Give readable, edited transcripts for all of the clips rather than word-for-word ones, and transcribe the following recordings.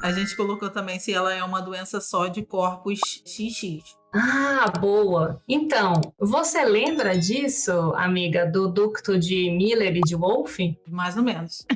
A gente colocou também se ela é uma doença só de corpos XX. Ah, boa. Então, você lembra disso, amiga, do ducto de Miller e de Wolff? Mais ou menos.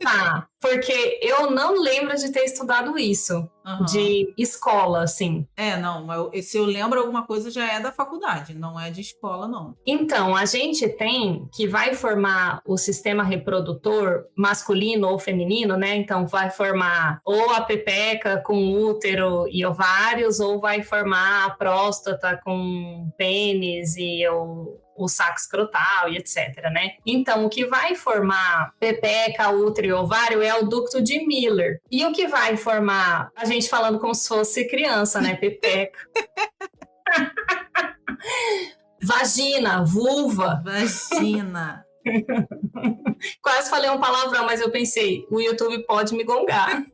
Tá, porque eu não lembro de ter estudado isso, Aham. de escola, assim. Não, se eu lembro alguma coisa já é da faculdade, não é de escola, não. Então, a gente tem que vai formar o sistema reprodutor masculino ou feminino, né? Então, vai formar ou a pepeca com útero e ovários, ou vai formar a próstata com pênis e o saco escrotal e etc, né? Então, o que vai formar pepeca, útero e ovário é o ducto de Miller. E o que vai formar, a gente falando como se fosse criança, né? Pepeca. Vagina, vulva. Vagina. Quase falei um palavrão, mas eu pensei, o YouTube pode me gongar.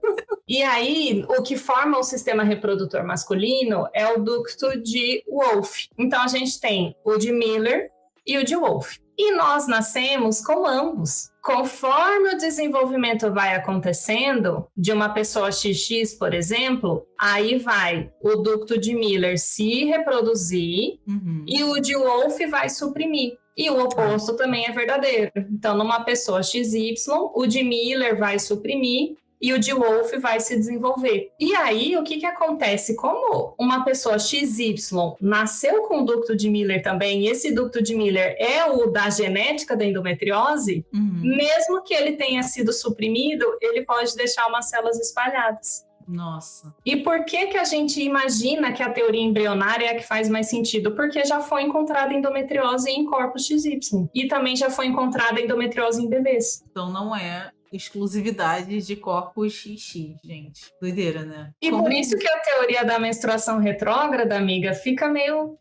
E aí, o que forma o sistema reprodutor masculino é o ducto de Wolff. Então, a gente tem o de Miller e o de Wolff. E nós nascemos com ambos. Conforme o desenvolvimento vai acontecendo, de uma pessoa XX, por exemplo, aí vai o ducto de Miller se reproduzir e o de Wolff vai suprimir. E o oposto também é verdadeiro. Então, numa pessoa XY, o de Miller vai suprimir e o de Wolff vai se desenvolver. E aí, o que acontece? Como uma pessoa XY nasceu com o ducto de Miller também, e esse ducto de Miller é o da genética da endometriose, mesmo que ele tenha sido suprimido, ele pode deixar umas células espalhadas. Nossa. E por que a gente imagina que a teoria embrionária é a que faz mais sentido? Porque já foi encontrada endometriose em corpos XY. E também já foi encontrada endometriose em bebês. Então não é exclusividade de corpos XX, gente. Doideira, né? E por isso que a teoria da menstruação retrógrada, amiga, fica meio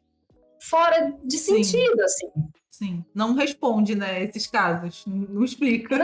fora de sentido, assim. Sim, não responde, né, esses casos, não explica.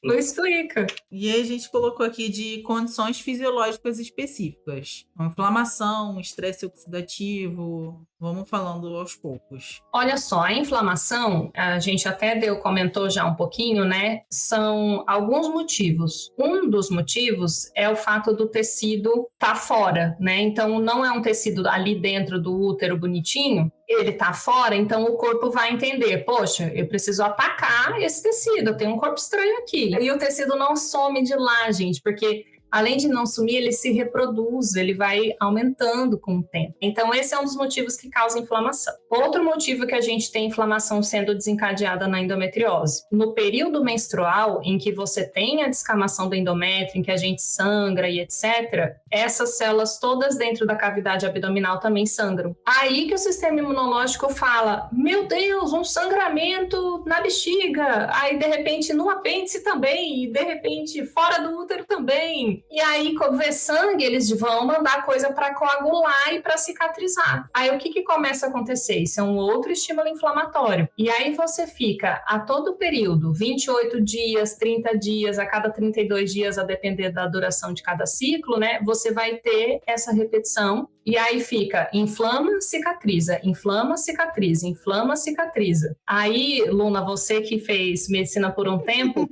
Não explica. E aí a gente colocou aqui de condições fisiológicas específicas. Inflamação, estresse oxidativo, vamos falando aos poucos. Olha só, a inflamação, a gente até comentou já um pouquinho, né? São alguns motivos. Um dos motivos é o fato do tecido estar fora, né? Então, não é um tecido ali dentro do útero bonitinho, ele tá fora, então o corpo vai entender, poxa, eu preciso atacar esse tecido, eu tenho um corpo estranho aqui. E o tecido não some de lá, gente, porque além de não sumir, ele se reproduz, ele vai aumentando com o tempo. Então, esse é um dos motivos que causa inflamação. Outro motivo que a gente tem inflamação sendo desencadeada na endometriose. No período menstrual, em que você tem a descamação do endométrio, em que a gente sangra e etc., essas células todas dentro da cavidade abdominal também sangram. Aí que o sistema imunológico fala, meu Deus, um sangramento na bexiga, aí de repente no apêndice também, e de repente fora do útero também. E aí, quando vê sangue, eles vão mandar coisa para coagular e para cicatrizar. Aí, o que começa a acontecer? Isso é um outro estímulo inflamatório. E aí, você fica a todo período, 28 dias, 30 dias, a cada 32 dias, a depender da duração de cada ciclo, né? Você vai ter essa repetição. E aí fica, inflama, cicatriza, inflama, cicatriza, inflama, cicatriza. Aí, Luna, você que fez medicina por um tempo...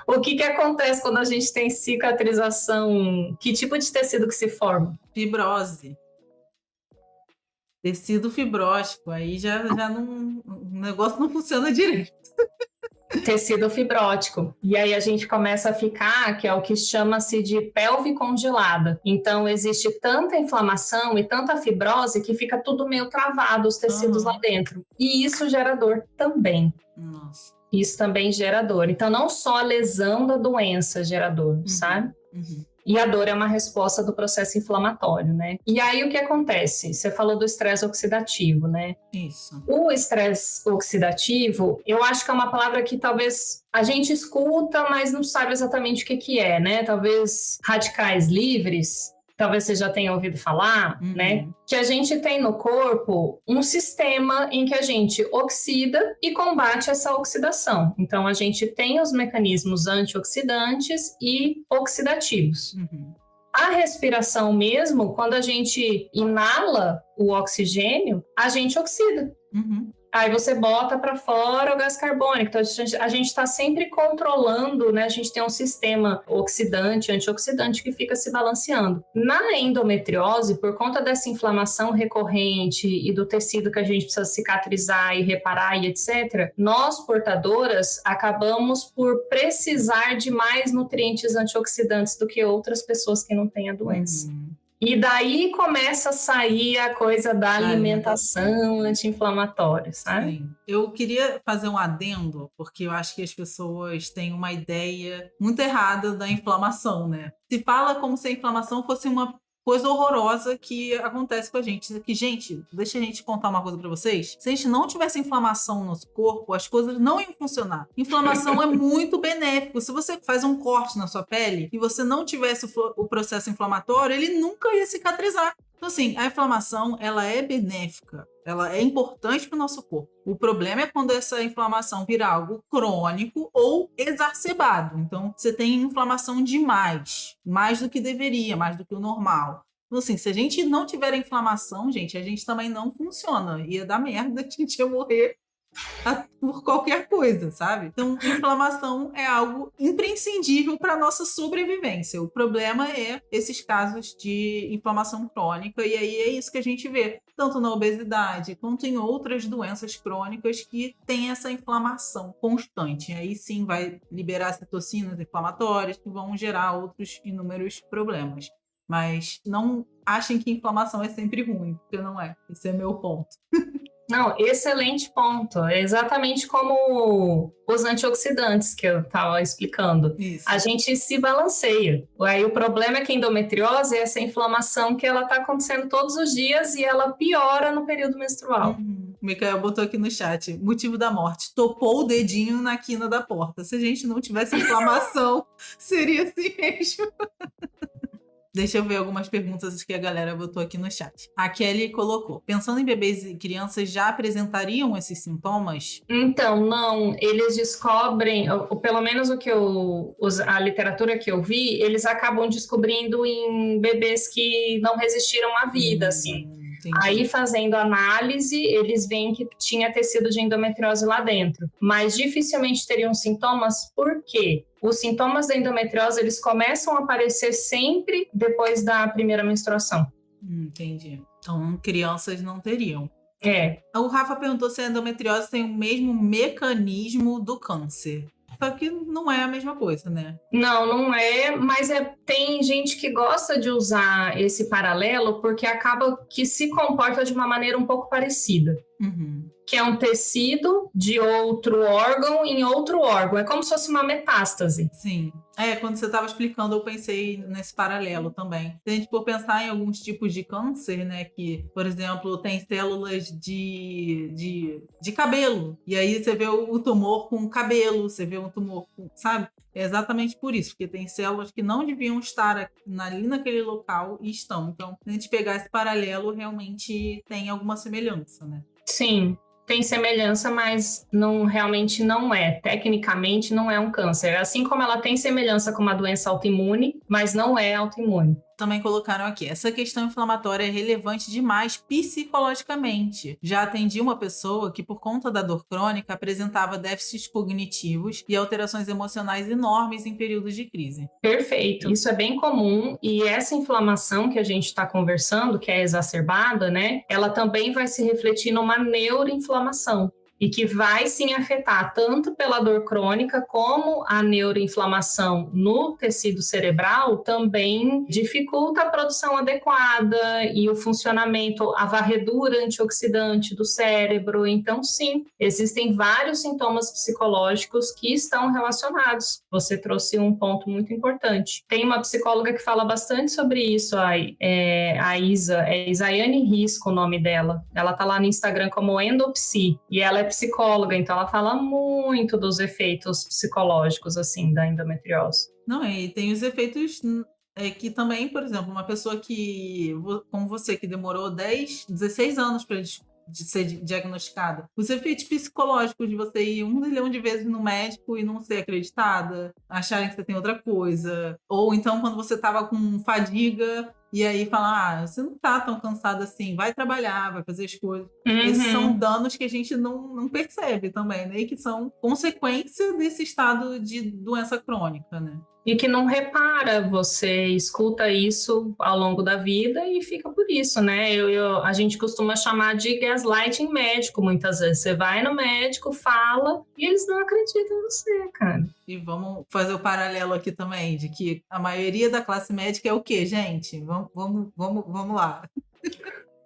O que acontece quando a gente tem cicatrização? Que tipo de tecido que se forma? Fibrose. Tecido fibrótico. Aí já não, o negócio não funciona direito. Tecido fibrótico. E aí a gente começa a ficar, que é o que chama-se de pelve congelada. Então, existe tanta inflamação e tanta fibrose que fica tudo meio travado, os tecidos lá dentro. E isso gera dor também. Nossa. Isso também gera dor. Então, não só a lesão da doença gera dor, sabe? E a dor é uma resposta do processo inflamatório, né? E aí, o que acontece? Você falou do estresse oxidativo, né? Isso. O estresse oxidativo, eu acho que é uma palavra que talvez a gente escuta, mas não sabe exatamente o que é, né? Talvez radicais livres... Talvez você já tenha ouvido falar, né? Que a gente tem no corpo um sistema em que a gente oxida e combate essa oxidação. Então, a gente tem os mecanismos antioxidantes e oxidativos. A respiração mesmo, quando a gente inala o oxigênio, a gente oxida. Aí você bota para fora o gás carbônico. Então, a gente está sempre controlando, né? A gente tem um sistema oxidante, antioxidante que fica se balanceando. Na endometriose, por conta dessa inflamação recorrente e do tecido que a gente precisa cicatrizar e reparar e etc., nós, portadoras, acabamos por precisar de mais nutrientes antioxidantes do que outras pessoas que não têm a doença. E daí começa a sair a coisa da alimentação anti-inflamatória, sabe? Sim. Eu queria fazer um adendo, porque eu acho que as pessoas têm uma ideia muito errada da inflamação, né? Se fala como se a inflamação fosse uma coisa horrorosa que acontece com a gente. Que, gente, deixa a gente contar uma coisa pra vocês. Se a gente não tivesse inflamação no nosso corpo, as coisas não iam funcionar. Inflamação é muito benéfico. Se você faz um corte na sua pele e você não tivesse o processo inflamatório, ele nunca ia cicatrizar. Então, assim, a inflamação, ela é benéfica. Ela é importante para o nosso corpo. O problema é quando essa inflamação vira algo crônico ou exacerbado. Então, você tem inflamação demais, mais do que deveria, mais do que o normal. Então, assim, se a gente não tiver inflamação, gente, a gente também não funciona. Ia dar merda, a gente ia morrer por qualquer coisa, sabe? Então, inflamação é algo imprescindível para nossa sobrevivência. O problema é esses casos de inflamação crônica, e aí é isso que a gente vê, tanto na obesidade quanto em outras doenças crônicas que tem essa inflamação constante. Aí sim vai liberar citocinas inflamatórias que vão gerar outros inúmeros problemas. Mas não achem que inflamação é sempre ruim, porque não é. Esse é meu ponto. Não, excelente ponto. É exatamente como os antioxidantes que eu estava explicando. Isso. A gente se balanceia. Aí o problema é que a endometriose é essa inflamação que ela está acontecendo todos os dias e ela piora no período menstrual. O Micael botou aqui no chat, motivo da morte, topou o dedinho na quina da porta. Se a gente não tivesse inflamação, seria assim mesmo. Deixa eu ver algumas perguntas que a galera botou aqui no chat. A Kelly colocou, pensando em bebês e crianças, já apresentariam esses sintomas? Então, não. Eles descobrem, ou pelo menos a literatura que eu vi, eles acabam descobrindo em bebês que não resistiram à vida, assim. Entendi. Aí, fazendo análise, eles veem que tinha tecido de endometriose lá dentro. Mas dificilmente teriam sintomas, por quê? Os sintomas da endometriose, eles começam a aparecer sempre depois da primeira menstruação. Entendi. Então, crianças não teriam. É. O Rafa perguntou se a endometriose tem o mesmo mecanismo do câncer. Só que não é a mesma coisa, né? Não é, mas tem gente que gosta de usar esse paralelo porque acaba que se comporta de uma maneira um pouco parecida. Que é um tecido de outro órgão em outro órgão. É como se fosse uma metástase. Sim. Quando você estava explicando, eu pensei nesse paralelo também. Se a gente for pensar em alguns tipos de câncer, né? Que, por exemplo, tem células de cabelo. E aí você vê o tumor com cabelo, você vê um tumor com, sabe? É exatamente por isso, porque tem células que não deviam estar ali naquele local e estão. Então, se a gente pegar esse paralelo, realmente tem alguma semelhança, né? Sim, tem semelhança, mas realmente não é. Tecnicamente, não é um câncer. Assim como ela tem semelhança com uma doença autoimune, mas não é autoimune. Também colocaram aqui, essa questão inflamatória é relevante demais psicologicamente. Já atendi uma pessoa que, por conta da dor crônica, apresentava déficits cognitivos e alterações emocionais enormes em períodos de crise. Perfeito. Isso é bem comum e essa inflamação que a gente está conversando, que é exacerbada, né? Ela também vai se refletir numa neuroinflamação. E que vai sim afetar tanto pela dor crônica como a neuroinflamação no tecido cerebral também dificulta a produção adequada e o funcionamento, a varredura antioxidante do cérebro. Então, sim, existem vários sintomas psicológicos que estão relacionados. Você trouxe um ponto muito importante. Tem uma psicóloga que fala bastante sobre isso, a Isa, é Isaiane Risco o nome dela. Ela tá lá no Instagram como Endopsi e ela é psicóloga, então ela fala muito dos efeitos psicológicos, assim, da endometriose. Não, e tem os efeitos que também, por exemplo, uma pessoa que, como você, que demorou 16 anos para ser diagnosticada, os efeitos psicológicos de você ir 1 milhão de vezes no médico e não ser acreditada, acharem que você tem outra coisa, ou então quando você estava com fadiga e aí fala, você não tá tão cansado assim, vai trabalhar, vai fazer as coisas. Esses Uhum. são danos que a gente não percebe também, né? E que são consequência desse estado de doença crônica, né? E que não repara, você escuta isso ao longo da vida e fica por isso, né? A gente costuma chamar de gaslighting médico muitas vezes. Você vai no médico, fala e eles não acreditam em você, cara. E vamos fazer o paralelo aqui também, de que a maioria da classe médica é o quê, gente? Vamos lá.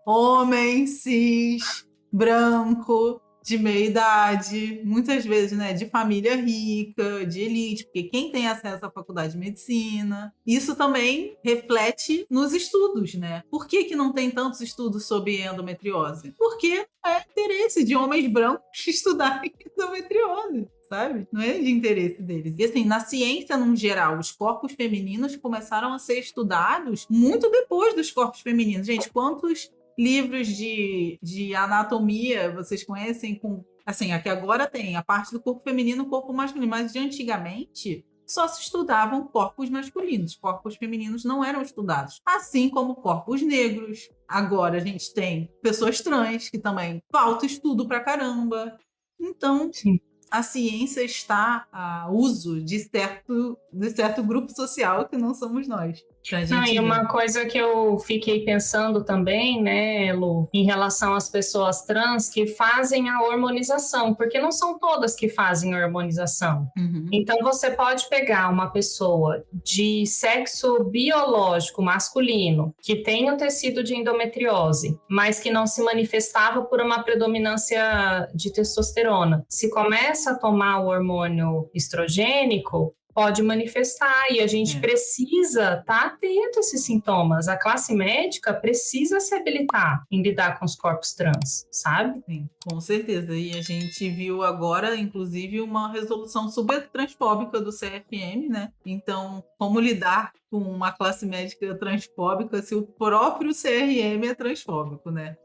Homem, cis, branco, de meia idade, muitas vezes, né, de família rica, de elite, porque quem tem acesso à faculdade de medicina. Isso também reflete nos estudos, né? Por que não tem tantos estudos sobre endometriose? Porque é interesse de homens brancos estudarem endometriose. Sabe? Não é de interesse deles. E assim, na ciência, no geral, os corpos femininos começaram a ser estudados muito depois dos corpos femininos. Gente, quantos livros de anatomia vocês conhecem com... Assim, aqui agora tem a parte do corpo feminino e o corpo masculino, mas de antigamente só se estudavam corpos masculinos. Corpos femininos não eram estudados. Assim como corpos negros. Agora a gente tem pessoas trans, que também falta estudo pra caramba. Então... Sim. A ciência está a uso de certo grupo social que não somos nós. Não, e uma coisa que eu fiquei pensando também, né, Lu, em relação às pessoas trans que fazem a hormonização, porque não são todas que fazem a hormonização. Uhum. Então, você pode pegar uma pessoa de sexo biológico masculino, que tem o tecido de endometriose, mas que não se manifestava por uma predominância de testosterona. Se começa a tomar o hormônio estrogênico, pode manifestar e a gente precisa estar atento a esses sintomas. A classe médica precisa se habilitar em lidar com os corpos trans, sabe? Sim, com certeza. E a gente viu agora, inclusive, uma resolução super transfóbica do CFM, né? Então, como lidar com uma classe médica transfóbica se o próprio CRM é transfóbico, né?